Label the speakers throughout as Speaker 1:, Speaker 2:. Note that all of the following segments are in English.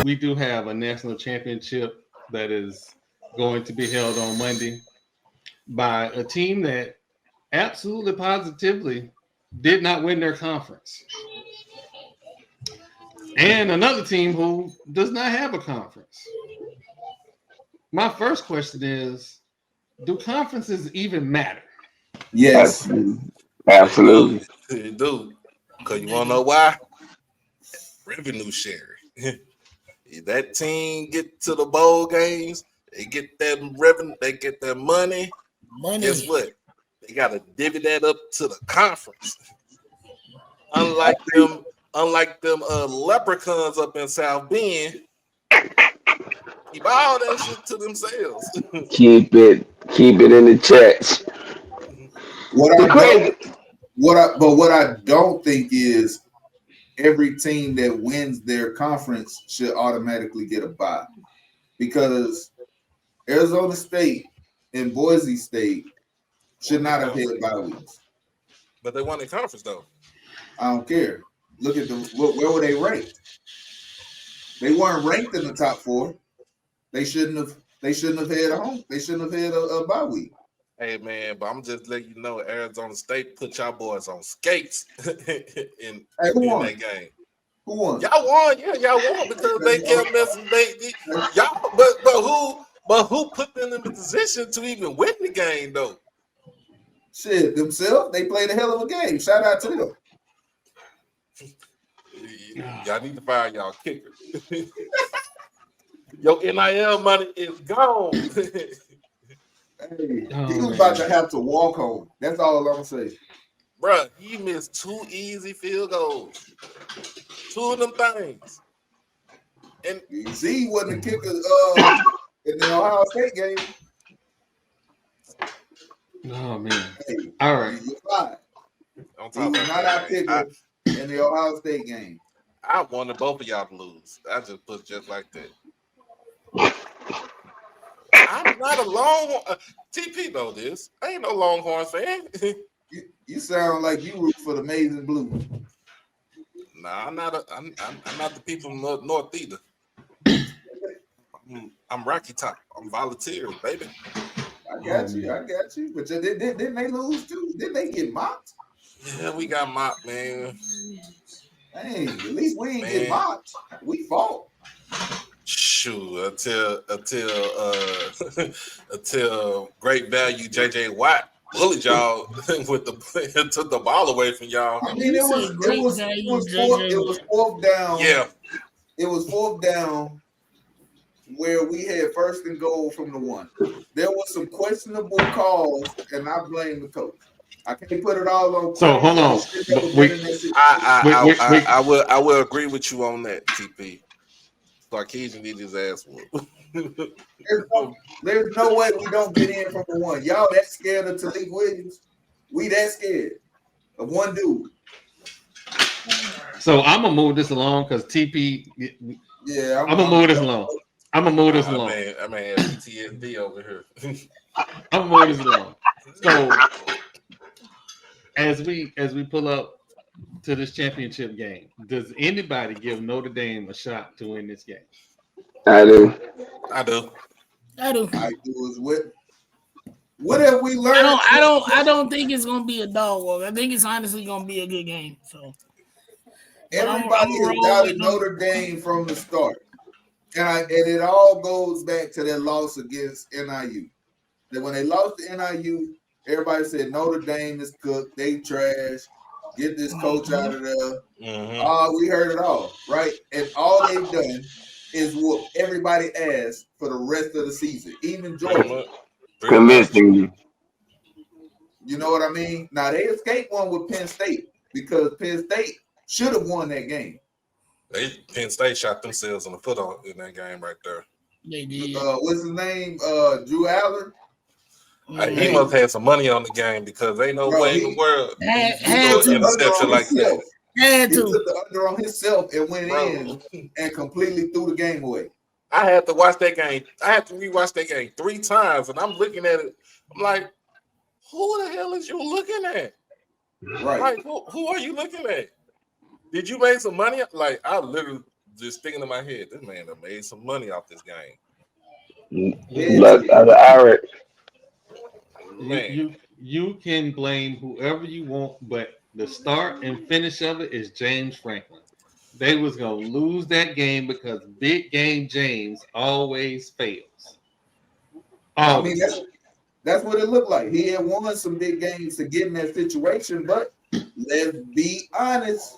Speaker 1: we do have a national championship that is going to be held on Monday by a team that absolutely positively did not win their conference. And another team who does not have a conference. My first question is, do conferences even matter?
Speaker 2: Yes.
Speaker 3: They do.
Speaker 2: Absolutely.
Speaker 3: They do. Because you want to know why? Revenue sharing. If that team get to the bowl games, they get that revenue, they get that money. Guess what? They got to divvy that up to the conference. Unlike them leprechauns up in South Bend, keep all that shit to themselves.
Speaker 2: Keep it in the church.
Speaker 4: What
Speaker 2: The
Speaker 4: I don't
Speaker 2: crazy.
Speaker 4: what I don't think is every team that wins their conference should automatically get a bye, because Arizona State and Boise State should not have had bye weeks.
Speaker 3: But they won the conference though.
Speaker 4: I don't care. Look at where were they ranked? They weren't ranked in the top four. They shouldn't have. They shouldn't have had a home. They shouldn't have had a bye week.
Speaker 3: Hey man, but I'm just letting you know, Arizona State put y'all boys on skates in
Speaker 4: Who won?
Speaker 3: that game.
Speaker 4: Who won?
Speaker 3: Y'all won, yeah, y'all won because they kept messing. Y'all, but who put them in the position to even win the game though?
Speaker 4: Shit, themselves. They played a hell of a game. Shout out to them.
Speaker 3: Y'all need to fire y'all kicker. Your NIL money is gone.
Speaker 4: Hey, he was about to have to walk home. That's all I'm gonna say.
Speaker 3: Bruh, he missed 2 easy field goals. 2 of them things. And
Speaker 4: You see, he wasn't a kicker in the Ohio State game.
Speaker 1: Oh man!
Speaker 4: Hey,
Speaker 1: All right.
Speaker 4: you're fine.
Speaker 3: on
Speaker 4: He
Speaker 3: top
Speaker 4: was
Speaker 3: of
Speaker 4: not
Speaker 3: that,
Speaker 4: our kicker in the Ohio State game.
Speaker 3: I wanted both of y'all to lose. I just put it just like that. I'm not a Longhorn. TP know this. I ain't no Longhorn fan.
Speaker 4: You sound like you root for the Maize and Blue.
Speaker 3: Nah, I'm not. I'm not the people from North either. I'm Rocky Top. I'm volunteers, baby.
Speaker 4: I got you. But didn't they lose too? Didn't they get mocked?
Speaker 3: Yeah, we got mocked, man.
Speaker 4: Hey, at least we ain't get
Speaker 3: Man.
Speaker 4: mocked. We fought.
Speaker 3: Shoot, until great value JJ Watt bullied y'all with the took the ball away from y'all.
Speaker 4: I mean, it was fourth down.
Speaker 3: Yeah.
Speaker 4: It was fourth down where we had first and goal from the 1. There was some questionable calls, and I blame the coach. I can't put it all on.
Speaker 1: So hold on.
Speaker 3: I will agree with you on that, TP. Sarkeesian need his ass whooped.
Speaker 4: There's no way we don't get in from the 1. Y'all that scared of Talik Williams? We that scared of one dude.
Speaker 1: So I'm gonna move this along because TP.
Speaker 4: Yeah,
Speaker 1: I'm gonna move this along. I mean,
Speaker 3: PTSD over here.
Speaker 1: I'm gonna move this along. So as we pull up to this championship game, does anybody give Notre Dame a shot to win this game?
Speaker 2: I do.
Speaker 3: I do
Speaker 4: as well. What have we learned?
Speaker 5: I don't think it's gonna be a dog walk. I think it's honestly gonna be a good game. So
Speaker 4: everybody has doubted Notre Dame from the start. And it all goes back to their loss against NIU. That when they lost to NIU, everybody said Notre Dame is cooked, they trash, get this coach out of there. We heard it all, right? And all they've done is whoop everybody ass for the rest of the season, even Georgia.
Speaker 2: Convincing you.
Speaker 4: You know what I mean? Now they escaped one with Penn State because Penn State should have won that game.
Speaker 3: Penn State shot themselves in the foot in that game right there.
Speaker 5: They did.
Speaker 4: What's his name? Drew Allen.
Speaker 3: He must have some money on the game because ain't no way in the world
Speaker 5: had to
Speaker 3: interception like that.
Speaker 5: Had
Speaker 4: he
Speaker 5: to.
Speaker 4: took the under on himself and went in and completely threw the game away.
Speaker 3: I had to watch that game. I had to rewatch that game 3 times, and I'm looking at it. I'm like, who the hell is you looking at?
Speaker 4: Right.
Speaker 3: Like, who are you looking at? Did you make some money? Like, I literally just thinking in my head, this man done made some money off this game.
Speaker 2: Look, Irish.
Speaker 3: Man,
Speaker 1: You can blame whoever you want, but the start and finish of it is James Franklin. They was gonna lose that game because big game James always fails.
Speaker 4: I mean,
Speaker 1: Always.
Speaker 4: that's what it looked like. He had won some big games to get in that situation, but let's be honest,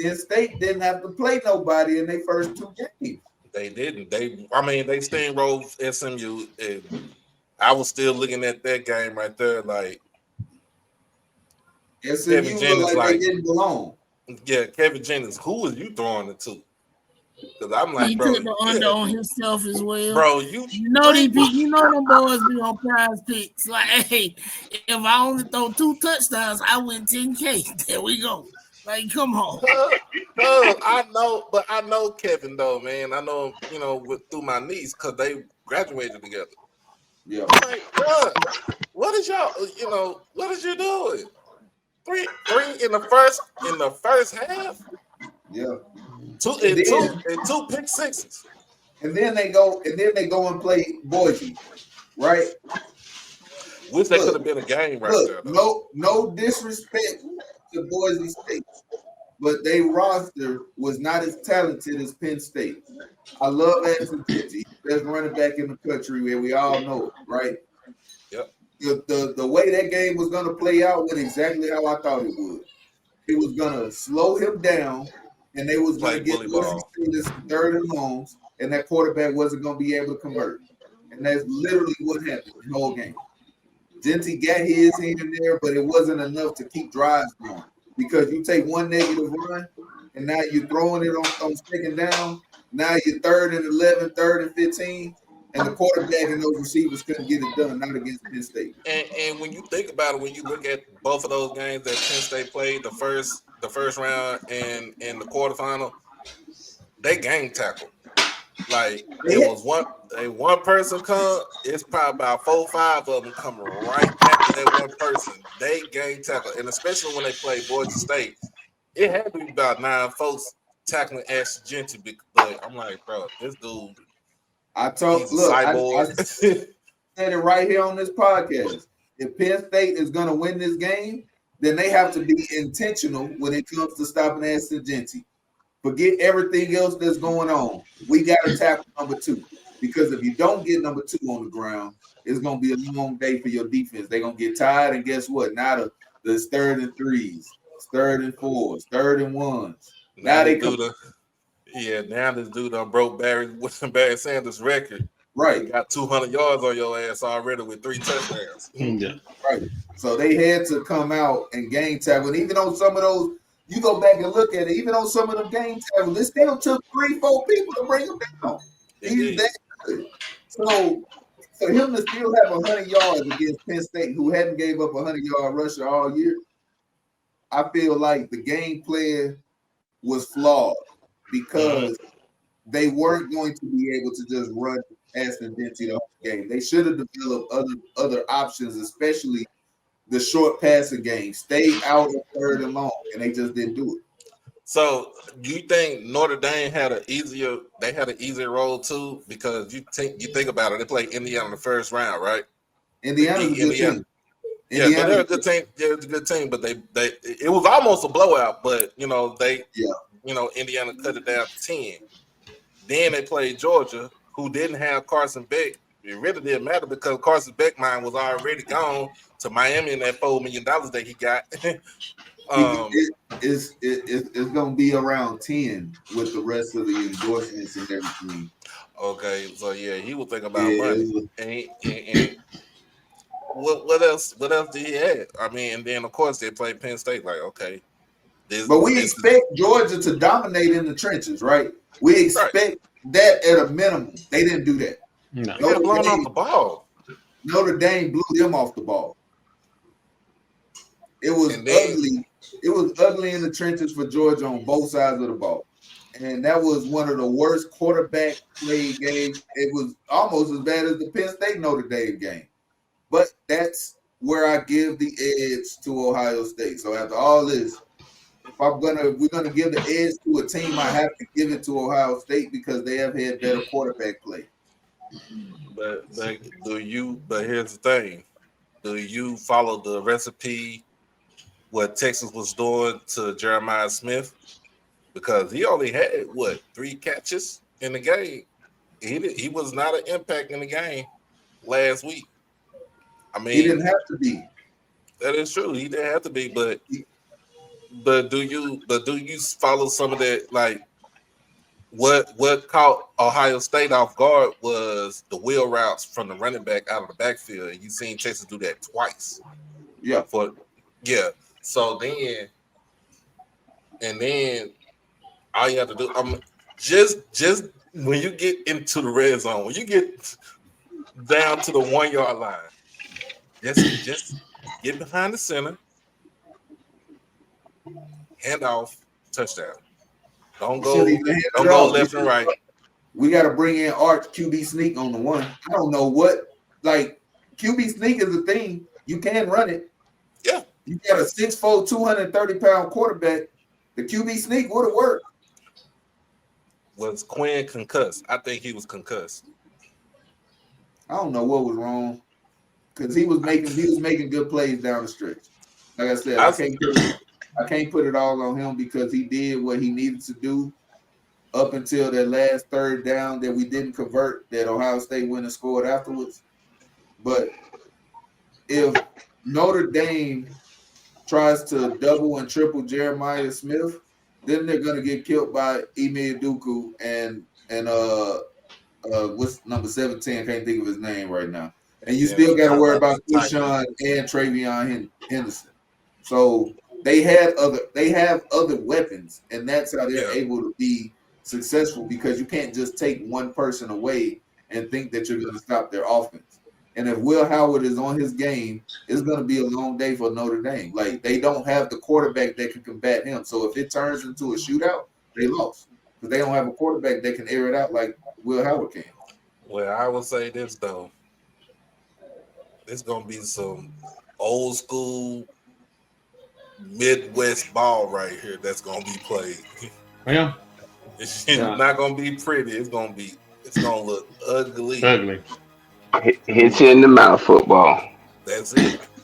Speaker 4: Penn State didn't have to play nobody in their first 2 games.
Speaker 3: they didn't. They steamrolled SMU, and I was still looking at that game right there, like
Speaker 4: SMU
Speaker 3: Kevin
Speaker 4: looked
Speaker 3: Jennings,
Speaker 4: like they didn't belong.
Speaker 3: yeah, Kevin Jennings. Who was you throwing it to? Because I'm like,
Speaker 5: He
Speaker 3: bro,
Speaker 5: took the under on himself as well.
Speaker 3: bro,
Speaker 5: You know them boys be on prize picks. Like, hey, if I only throw 2 touchdowns, I win 10K. There we go. Like, come on.
Speaker 3: I know Kevin though, man. I know him, through my niece because they graduated together.
Speaker 4: Yeah.
Speaker 3: I'm like, bro, what is you doing? Three in the first half.
Speaker 4: Yeah.
Speaker 3: Two pick sixes.
Speaker 4: And then they go and play Boise, right?
Speaker 3: Wish they could have been a game right there.
Speaker 4: No disrespect to Boise State, but their roster was not as talented as Penn State. I love Ashton Jeanty, best running back in the country, where we all know it, right?
Speaker 3: Yep.
Speaker 4: The way that game was going to play out went exactly how I thought it would. It was going to slow him down, and they was going to get Boise State this 3rd and longs, and that quarterback wasn't going to be able to convert. And that's literally what happened the whole game. Jeanty got his here and there, but it wasn't enough to keep drives going. Because you take one negative run, and now you're throwing it on 2nd down. Now you're 3rd and 11, 3rd and 15, and the quarterback and those receivers couldn't get it done, not against Penn State.
Speaker 3: And when you think about it, when you look at both of those games that Penn State played, the first round and the quarterfinal, they game tackled. Like it was one person come, it's probably about 4 or 5 of them coming right after that one person. They game tackle, and especially when they play Boise State, it had to be about 9 folks tackling Ashton Jeanty. But I'm like, bro, this dude. I said
Speaker 4: it right here on this podcast. If Penn State is going to win this game, then they have to be intentional when it comes to stopping Ashton Jeanty. Forget everything else that's going on. We got to tackle number 2. Because if you don't get number 2 on the ground, it's going to be a long day for your defense. They're going to get tired, and guess what? Now there's 3rd and 3s, 3rd and 4s, 3rd and 1s. Now they come.
Speaker 3: Now this dude done broke Barry Sanders' record.
Speaker 4: Right.
Speaker 3: He got 200 yards on your ass already with 3 touchdowns.
Speaker 1: Yeah.
Speaker 4: Right. So they had to come out and game tackle. And even on some of those, you go back and look at it, even on some of them game tackles, it still took 3-4 people to bring him down. He's that good. So for him to still have 100 yards against Penn State, who hadn't gave up a 100-yard rusher all year, I feel like the game plan was flawed because they weren't going to be able to just run Ashton Jeanty the whole game. They should have developed other options, especially the short passing game. Stay out of 3rd and long, and they just didn't do it.
Speaker 3: So you think Notre Dame had an easier role too? Because you think about it, they played Indiana in the first round, right?
Speaker 4: Indiana's a good team.
Speaker 3: Yeah, but they're a good team. They're a good team, but it was almost a blowout, but Indiana cut it down to 10. Then they played Georgia, who didn't have Carson Beck. It really didn't matter because Carson Beck mine was already gone to Miami in that $4 million that he got.
Speaker 4: It's going to be around 10 with the rest of the endorsements and everything.
Speaker 3: Okay, so yeah, he was thinking about money. And what else did he have? I mean, and then of course they played Penn State. Like, okay,
Speaker 4: but we expect Georgia to dominate in the trenches, right? We expect that at a minimum. They didn't do that.
Speaker 3: No, they got blown off the ball.
Speaker 4: Notre Dame blew them off the ball. It was ugly. It was ugly in the trenches for Georgia on both sides of the ball. And that was one of the worst quarterback play games. It was almost as bad as the Penn State Notre Dame game. But that's where I give the edge to Ohio State. So after all this, we're gonna give the edge to a team, I have to give it to Ohio State because they have had better quarterback play.
Speaker 3: But here's the thing. Do you follow the recipe what Texas was doing to Jeremiah Smith? Because he only had 3 catches in the game. He was not an impact in the game last week. I mean,
Speaker 4: He didn't have to be.
Speaker 3: That is true. He didn't have to be, but do you follow some of that? Like what caught Ohio State off guard was the wheel routes from the running back out of the backfield, and you seen Texas do that twice.
Speaker 4: Yeah.
Speaker 3: So then all you have to do, just when you get into the red zone, when you get down to the 1 yard line, just get behind the center, hand off, touchdown. Don't go left and right.
Speaker 4: We got to bring in Arch QB sneak on the one. I don't know what, like, QB sneak is a thing. You can run it.
Speaker 3: Yeah.
Speaker 4: You got a 6'4", 230-pound quarterback. The QB sneak would have worked.
Speaker 3: Was Quinn concussed? I think he was concussed.
Speaker 4: I don't know what was wrong because he was making good plays down the stretch. Like I said, I can't put it all on him because he did what he needed to do up until that last third down that we didn't convert, that Ohio State went and scored afterwards. But if Notre Dame tries to double and triple Jeremiah Smith, then they're gonna get killed by Ime Udoka and what's number 17? I can't think of his name right now. And you still got to worry about Keyshawn and Travion Henderson. So they have other weapons, and that's how they're able to be successful because you can't just take one person away and think that you're going to stop their offense. And if Will Howard is on his game, it's going to be a long day for Notre Dame. Like, they don't have the quarterback that can combat him. So if it turns into a shootout, they lost because they don't have a quarterback that can air it out like Will Howard can.
Speaker 3: Well, I will say this though. It's gonna be some old school Midwest ball right here that's gonna be played.
Speaker 1: Yeah.
Speaker 3: It's not gonna be pretty. It's gonna look ugly.
Speaker 2: Hit you in the mouth football.
Speaker 3: That's it.